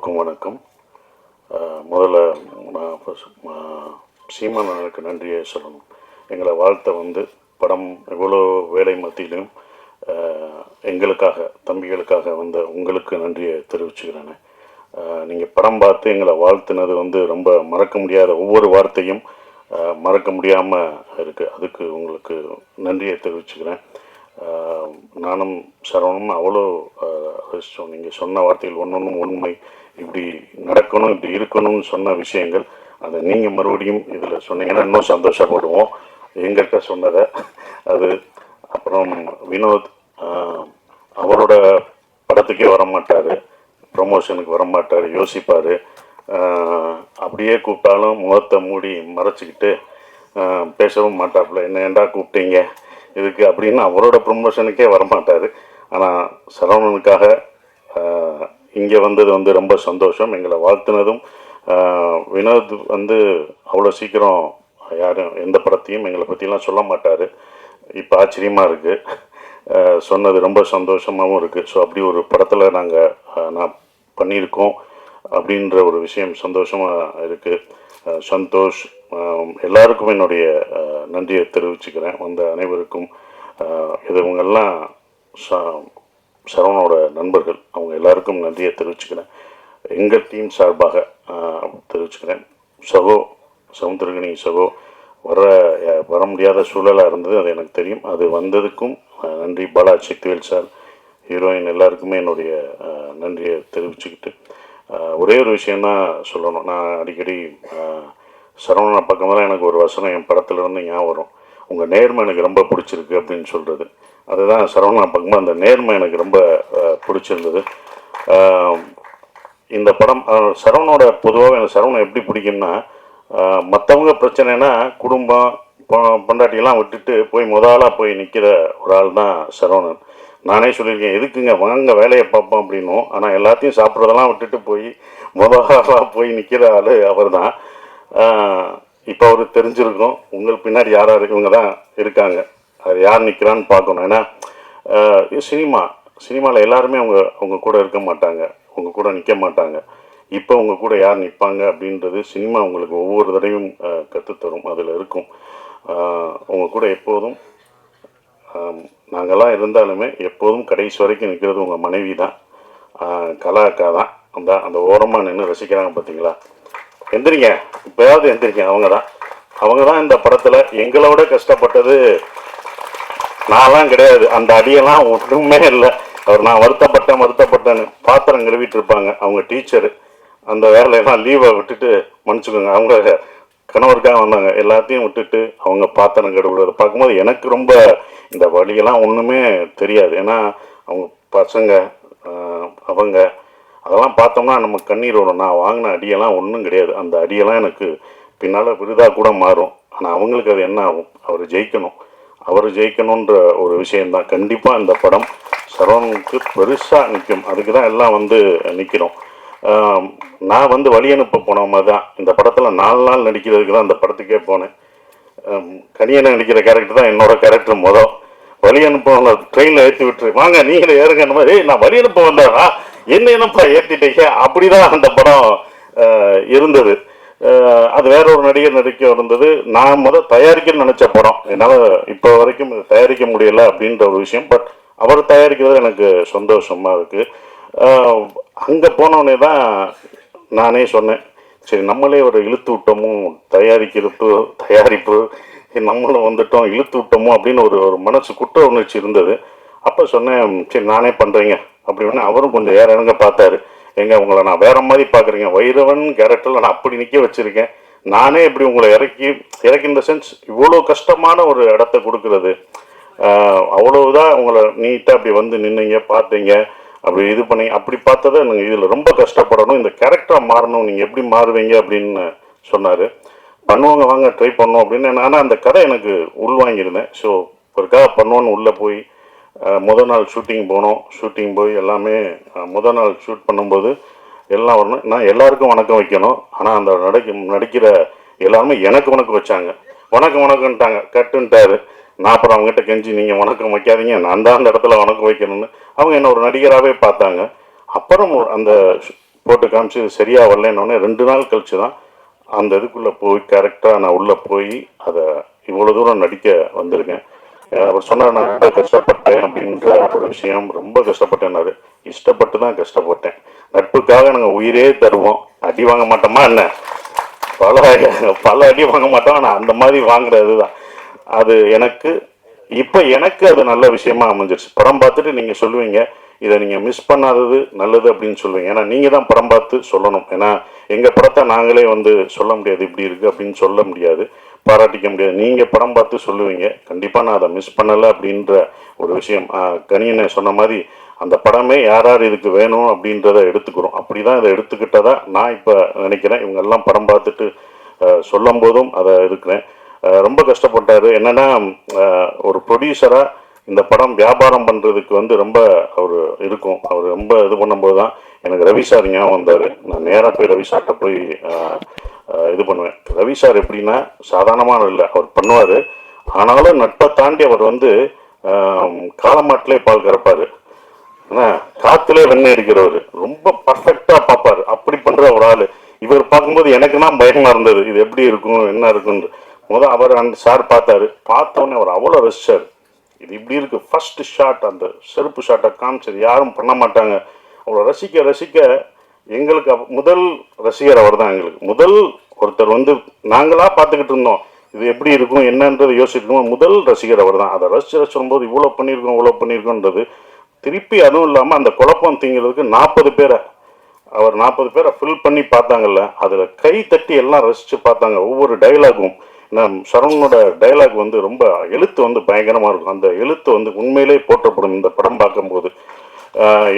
எல்லோருக்கும் வணக்கம். முதல்ல சீமான் எனக்கு நன்றியை சொல்லணும். எங்களை வாழ்த்த வந்து படம் எவ்வளோ வேலை மத்தியிலும் எங்களுக்காக தம்பிகளுக்காக வந்த உங்களுக்கு நன்றியை தெரிவிச்சுக்கிறேன். நீங்கள் படம் பார்த்து எங்களை வாழ்த்துனது வந்து ரொம்ப மறக்க முடியாத ஒவ்வொரு வார்த்தையும் மறக்க முடியாமல் இருக்குது. அதுக்கு உங்களுக்கு நன்றியை தெரிவிச்சுக்கிறேன். நானும் சரவணனும் அவ்வளோ நீங்கள் சொன்ன வார்த்தைகள் ஒன்றொன்றும் உண்மை, இப்படி நடக்கணும் இப்படி இருக்கணும்னு சொன்ன விஷயங்கள் அதை நீங்கள் மறுபடியும் இதில் சொன்னீங்கன்னா இன்னும் சந்தோஷப்படுவோம் எங்கள்கிட்ட சொன்னதை. அது அப்புறம் வினோத் அவரோட படத்துக்கே வரமாட்டார், ப்ரொமோஷனுக்கு வரமாட்டார், யோசிப்பார். அப்படியே கூப்பிட்டாலும் முகத்தை மூடி மறைச்சிக்கிட்டு பேசவும் மாட்டாப்புல. என்ன ஏண்டா கூப்பிட்டீங்க இதுக்கு அப்படின்னு அவரோட ப்ரொமோஷனுக்கே வரமாட்டார். ஆனால் சரவணனுக்காக இங்கே வந்தது வந்து ரொம்ப சந்தோஷம். எங்களை வாழ்த்துனதும் வினோத் வந்து அவ்வளோ சீக்கிரம் யாரும் எந்த படத்தையும் எங்களை பற்றிலாம் சொல்ல மாட்டார். இப்போ ஆச்சரியமாக இருக்குது, சொன்னது ரொம்ப சந்தோஷமாகவும் இருக்குது. ஸோ அப்படி ஒரு படத்தில் நான் பண்ணியிருக்கோம் அப்படின்ற ஒரு விஷயம் சந்தோஷமாக இருக்குது. சந்தோஷ் எல்லாருக்கும் என்னுடைய நன்றியை தெரிவிச்சுக்கிறேன். வந்த அனைவருக்கும் இவங்கெல்லாம் சரவணோட நண்பர்கள், அவங்க எல்லாருக்கும் நன்றியை தெரிவிச்சுக்கிறேன். எங்கள் டீம் சார்பாக தெரிவிச்சுக்கிறேன். சமுத்திரகனி சகோ வர முடியாத சூழலாக இருந்தது, அது எனக்கு தெரியும். அது வந்ததுக்கும் நன்றி. பாலா சக்திவேல் சார், ஹீரோயின் எல்லாருக்குமே என்னுடைய நன்றியை தெரிவிச்சுக்கிட்டு ஒரே ஒரு விஷயந்தான் சொல்லணும். நான் அடிக்கடி சரவணனை பக்கமெல்லாம் எனக்கு ஒரு வசனம் என் படத்துலேருந்து ஞாபகம் வரும். உங்கள் நேர்மை எனக்கு ரொம்ப பிடிச்சிருக்கு அப்படின்னு சொல்கிறது. அதுதான் சரவணனை பக்கமாக அந்த நேர்மை எனக்கு ரொம்ப பிடிச்சிருந்தது. இந்த படம் சரவணோட பொதுவாக எனக்கு சரவணன் எப்படி பிடிக்கும்னா, மற்றவங்க பிரச்சனைனா குடும்பம் பொண்டாட்டியெல்லாம் விட்டுட்டு போய் முதலாக போய் நிற்கிற ஒரு ஆள் தான் சரவணன். நானே சொல்லியிருக்கேன், எதுக்குங்க வாங்க வேலையை பார்ப்போம் அப்படின்னும். ஆனால் எல்லாத்தையும் சாப்பிட்றதெல்லாம் விட்டுட்டு போய் முதலாக போய் நிற்கிற ஆள் அவர் தான். இப்போ அவருக்கு தெரிஞ்சிருக்கும் உங்களுக்கு பின்னாடி யாராக இவங்க தான் இருக்காங்க, அது யார் நிற்கிறான்னு பார்க்கணும். ஏன்னா சினிமாவில் எல்லாருமே அவங்க கூட இருக்க மாட்டாங்க, அவங்க கூட நிற்க மாட்டாங்க. இப்போ உங்க கூட யார் நிற்பாங்க அப்படின்றது சினிமா உங்களுக்கு ஒவ்வொரு தடவையும் கற்றுத்தரும். அதில் இருக்கும். உங்கள் கூட எப்போதும் நாங்கள்லாம் இருந்தாலுமே எப்போதும் கடைசி வரைக்கும் நிற்கிறது உங்கள் மனைவி தான், கலா அக்கா தான். அந்த ஓரமாக நின்று ரசிக்கிறாங்க பார்த்தீங்களா, எந்திரிங்க இப்போயாவது எந்திரிங்க. அவங்க தான் இந்த படத்தில் எங்களோட கஷ்டப்பட்டது. நான்லாம் கிடையாது, அந்த அடியெல்லாம் ஒன்றுமே இல்லை. நான் வருத்தப்பட்டேன்னு பாத்திரம் கழுவிட்டு இருப்பாங்க அவங்க டீச்சரு. அந்த வேலையெல்லாம் லீவை விட்டுட்டு மன்னிச்சுக்கோங்க, அவங்க கணவருக்காக வந்தாங்க, எல்லாத்தையும் விட்டுட்டு அவங்க பாத்திரம் கழுவுறதை பார்க்கும்போது எனக்கு ரொம்ப இந்த வழியெல்லாம் ஒன்றுமே தெரியாது. ஏன்னா அவங்க பசங்க அவங்க அதெல்லாம் பார்த்தோம்னா நம்ம கண்ணீர் வரும். நான் வாங்கின அடியெல்லாம் ஒன்றும் கிடையாது. அந்த அடியெல்லாம் எனக்கு பின்னால் விருதாக கூட மாறும். ஆனால் அவங்களுக்கு அது என்ன ஆகும், அவர் ஜெயிக்கணுன்ற ஒரு விஷயந்தான். கண்டிப்பாக இந்த படம் சரவணனுக்கு பெருசாக நிற்கும். அதுக்கு தான் எல்லாம் நிற்கிறோம். நான் வழி அனுப்ப போன மாதிரி தான் இந்த படத்தில் 4 நாள் நடிக்கிறதுக்கு தான் இந்த படத்துக்கே போனேன். கனியனை நடிக்கிற கேரக்டர் தான் என்னோட கேரக்டர். வழி அனுப்ப ட்ரெயினில் ஏற்றி விட்டுரு, வாங்க நீங்களே ஏறுங்க. அந்த மாதிரி நான் வழி அனுப்ப வந்தேன், என்னப்பா ஏற்றிட்டீங்க, அப்படிதான் அந்த படம் இருந்தது. அது வேற ஒரு நடிகர் நடிக்க இருந்தது. நான் தயாரிக்கணும்னு நினச்ச படம், என்னால் இப்போ வரைக்கும் தயாரிக்க முடியலை அப்படின்ற ஒரு விஷயம். பட் அவர் தயாரிக்கிறது எனக்கு சந்தோஷமாக இருக்குது. அங்கே போனோடனே தான் நானே சொன்னேன், சரி நம்மளே ஒரு இழுத்து விட்டோமோ, தயாரிப்பு நம்மளும் வந்துட்டோம், இழுத்து விட்டோமோ அப்படின்னு ஒரு மனசு குற்ற உணர்ச்சி இருந்தது. அப்போ சொன்னேன், சரி நானே பண்ணுறீங்க அப்படின்னு. அவரும் கொஞ்சம் இறங்க பார்த்தாரு. உங்களை நான் வேற மாதிரி பார்க்குறீங்க, வைரவன் கேரக்டரில் நான் அப்படி நிற்க வச்சுருக்கேன், நானே இப்படி உங்களை இறக்கி இந்த சென்ஸ் இவ்வளோ கஷ்டமான ஒரு இடத்த கொடுக்குறது, அவ்வளவுதான் உங்களை நீட்டாக அப்படி நின்னீங்க பார்த்தீங்க, அப்படி இது பண்ணி அப்படி பார்த்ததை நீங்கள் இதில் ரொம்ப கஷ்டப்படணும், இந்த கேரக்டராக மாறணும், நீங்கள் எப்படி மாறுவீங்க அப்படின்னு சொன்னார். பண்ணுவாங்க வாங்க ட்ரை பண்ணோம் அப்படின்னு. ஆனால் அந்த கதை எனக்கு உள்வாங்கியிருந்தேன். ஸோ ஒருக்காக பண்ணுவோன்னு உள்ளே போய் முதல் நாள் ஷூட்டிங் போய் எல்லாமே முதல் நாள் ஷூட் பண்ணும்போது எல்லாம் வரணும். நான் எல்லாருக்கும் வணக்கம் வைக்கணும். ஆனால் அந்த நடிக்கிற எல்லாருமே எனக்கு வணக்கம் வச்சாங்க. வணக்கம்ட்டாங்க, கட்டுன்ட்டாரு. நான் அப்புறம் அவங்ககிட்ட கெஞ்சி நீங்கள் வணக்கம் வைக்காதீங்க, நான் தான் அந்த இடத்துல வணக்கம் வைக்கணும்னு. அவங்க என்ன ஒரு நடிகராகவே பார்த்தாங்க. அப்புறம் அந்த போட்டு காமிச்சு இது சரியாக வரலன்னொடனே 2 நாள் கழிச்சு தான் அந்த இதுக்குள்ளே போய் கரெக்டாக நான் உள்ளே போய் அதை இவ்வளோ தூரம் நடிக்க வந்திருக்கேன். அவர் சொன்னார் நான் ரொம்ப கஷ்டப்பட்டேன் அப்படின்ற ஒரு விஷயம், ரொம்ப கஷ்டப்பட்டேன்னாரு. இஷ்டப்பட்டு தான் கஷ்டப்பட்டேன். நட்புக்காக நாங்கள் உயிரே தருவோம். அடி வாங்க மாட்டோமா என்ன? பல பல அடி வாங்க மாட்டோம். ஆனால் அந்த மாதிரி வாங்குறது தான் அது எனக்கு இப்போ எனக்கு அது நல்ல விஷயமா அமைஞ்சிருச்சு. படம் பார்த்துட்டு நீங்கள் சொல்லுவீங்க இதை நீங்கள் மிஸ் பண்ணாதது நல்லது அப்படின்னு சொல்லுவீங்க. ஏன்னா நீங்கள் தான் படம் பார்த்து சொல்லணும். ஏன்னா எங்கள் படத்தை நாங்களே வந்து சொல்ல முடியாது, இப்படி இருக்குது அப்படின்னு சொல்ல முடியாது, பாராட்டிக்க முடியாது. நீங்கள் படம் பார்த்து சொல்லுவீங்க. கண்டிப்பாக நான் அதை மிஸ் பண்ணலை அப்படின்ற ஒரு விஷயம். கனியனை சொன்ன மாதிரி அந்த படமே யார் யார் இதுக்கு வேணும் அப்படின்றத எடுத்துக்கிறோம். அப்படி தான் இதை எடுத்துக்கிட்டதா நான் இப்போ நினைக்கிறேன். இவங்கெல்லாம் படம் பார்த்துட்டு சொல்லும் போதும் அதை இருக்கிறேன். ரொம்ப கஷ்டப்பட்டார். என்னென்னா ஒரு ப்ரொடியூசராக இந்த படம் வியாபாரம் பண்ணுறதுக்கு வந்து ரொம்ப அவர் இருக்கும். அவர் ரொம்ப இது பண்ணும்போது தான் எனக்கு ரவி சார் ஞாபகம் வந்தார். நான் நேராக போய் ரவி சார்கிட்ட போய் இது பண்ணுவேன். ரவி சார் எப்படின்னா சாதாரணமான இல்லை, அவர் பண்ணுவார். ஆனாலும் நட்பை தாண்டி அவர் வந்து காலமாட்டிலே பால் கறப்பார், காற்றுலே வெண்ணெய் அடிக்கிறவர், ரொம்ப பர்ஃபெக்டாக பார்ப்பார். அப்படி பண்ணுற ஒரு ஆள். இவர் பார்க்கும்போது எனக்கு தான் பயமாக இருந்தது, இது எப்படி இருக்கும் என்ன இருக்குன்னு. அவர் அந்த சார் பார்த்தாரு. பார்த்தோன்னே அவர் அவ்வளோ ரசிச்சார். இது இப்படி இருக்குது. ஃபர்ஸ்ட் ஷாட் அந்த செருப்பு ஷாட்டை காமிச்சது யாரும் பண்ண மாட்டாங்க. அவ்வளோ ரசிக்க ரசிக்க எங்களுக்கு முதல் ரசிகர் அவர் தான். எங்களுக்கு முதல் ஒருத்தர் வந்து நாங்களாக பார்த்துக்கிட்டு இருந்தோம் இது எப்படி இருக்கும் என்னன்றது யோசிக்கணும். முதல் ரசிகர் அவர் தான். அதை ரசிச்சு சொல்லும்போது இவ்வளோ பண்ணியிருக்கோன்றது திருப்பி அதுவும் இல்லாமல் அந்த குழப்பம் தீங்கிறதுக்கு 40 பேரை அவர் 40 பேரை ஃபில் பண்ணி பார்த்தாங்கல்ல, அதில் கை தட்டி எல்லாம் ரசித்து பார்த்தாங்க. ஒவ்வொரு டைலாகும் சரவணனோட டைலாக் வந்து ரொம்ப எழுத்து வந்து பயங்கரமாக இருக்கும். அந்த எழுத்து வந்து உண்மையிலே போற்றப்படும் இந்த படம் பார்க்கும்போது.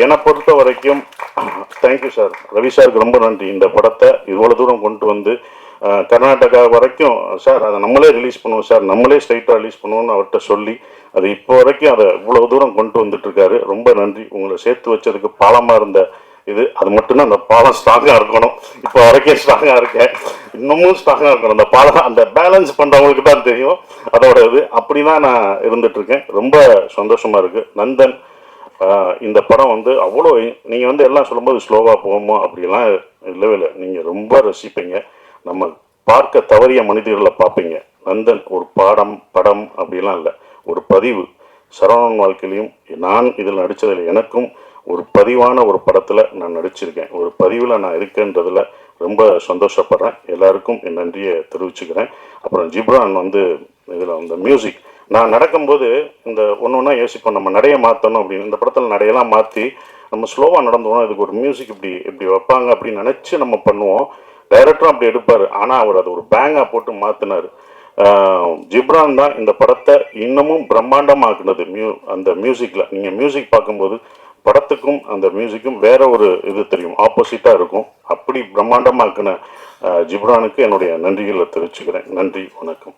என்னை பொறுத்த வரைக்கும் தேங்க்யூ சார், ரவி சாருக்கு ரொம்ப நன்றி. இந்த படத்தை இவ்வளோ தூரம் கொண்டு வந்து கர்நாடகா வரைக்கும் சார் அதை நம்மளே ரிலீஸ் பண்ணுவோம் சார், நம்மளே ஸ்ட்ரைட்டாக ரிலீஸ் பண்ணுவோம்னு அவர்கிட்ட சொல்லி அது இப்போ வரைக்கும் அதை இவ்வளோ தூரம் கொண்டு வந்துட்டுருக்காரு. ரொம்ப நன்றி. உங்களை சேர்த்து வச்சதுக்கு பாலமாக இருந்த இது அது மட்டும்தான். அந்த பாலம் ஸ்ட்ராங்காக இருக்கணும். இப்போ வரைக்கும் ஸ்ட்ராங்காக இருக்கேன், இன்னமும் ஸ்ட்ராங்காக இருக்கணும். அந்த பாலம் அந்த பேலன்ஸ் பண்ணுறவங்களுக்கு தான் தெரியும் அதோட இது. அப்படி தான் நான் இருந்துகிட்ருக்கேன். ரொம்ப சந்தோஷமாக இருக்குது. நந்தன் இந்த படம் வந்து அவ்வளோ நீங்கள் வந்து எல்லாம் சொல்லும்போது ஸ்லோவாக போகுமோ அப்படிலாம் இல்லவே இல்லை. நீங்கள் ரொம்ப ரசிப்பீங்க. நம்ம பார்க்க தவறிய மனிதர்களை பார்ப்பீங்க. நந்தன் ஒரு படம் அப்படிலாம் இல்லை, ஒரு பதிவு. சரவணன் வாழ்க்கையிலையும் நான் இதில் நடித்ததில் எனக்கும் ஒரு பதிவான ஒரு படத்தில் நான் நடிச்சிருக்கேன். ஒரு பதிவில் நான் இருக்கேன்றதில் ரொம்ப சந்தோஷப்படுறேன். எல்லாருக்கும் என் நன்றியை தெரிவிச்சுக்கிறேன். அப்புறம் ஜிப்ரான் வந்து இதில் அந்த மியூசிக் நான் நடக்கும்போது இந்த ஒன்று யோசிப்போம், நம்ம நடையை மாற்றணும் அப்படின்னு. இந்த படத்தில் நடையெல்லாம் மாற்றி நம்ம ஸ்லோவாக நடந்தோம், இதுக்கு ஒரு மியூசிக் இப்படி வைப்பாங்க அப்படின்னு நினச்சி நம்ம பண்ணுவோம். டைரக்டரும் அப்படி எடுப்பார். ஆனால் அவர் அது ஒரு பேங்காக போட்டு மாற்றினார். ஜிப்ரான் தான் இந்த படத்தை இன்னமும் பிரம்மாண்டமாக்குனது. அந்த மியூசிக்கில் நீங்கள் மியூசிக் பார்க்கும்போது படத்துக்கும் அந்த மியூசிக்கும் வேற ஒரு இது தெரியும், ஆப்போசிட்டாக இருக்கும். அப்படி பிரம்மாண்டமாக்குன ஜிப்ரானுக்கு என்னுடைய நன்றிகளை தெரிவிச்சுக்கிறேன். நன்றி, வணக்கம்.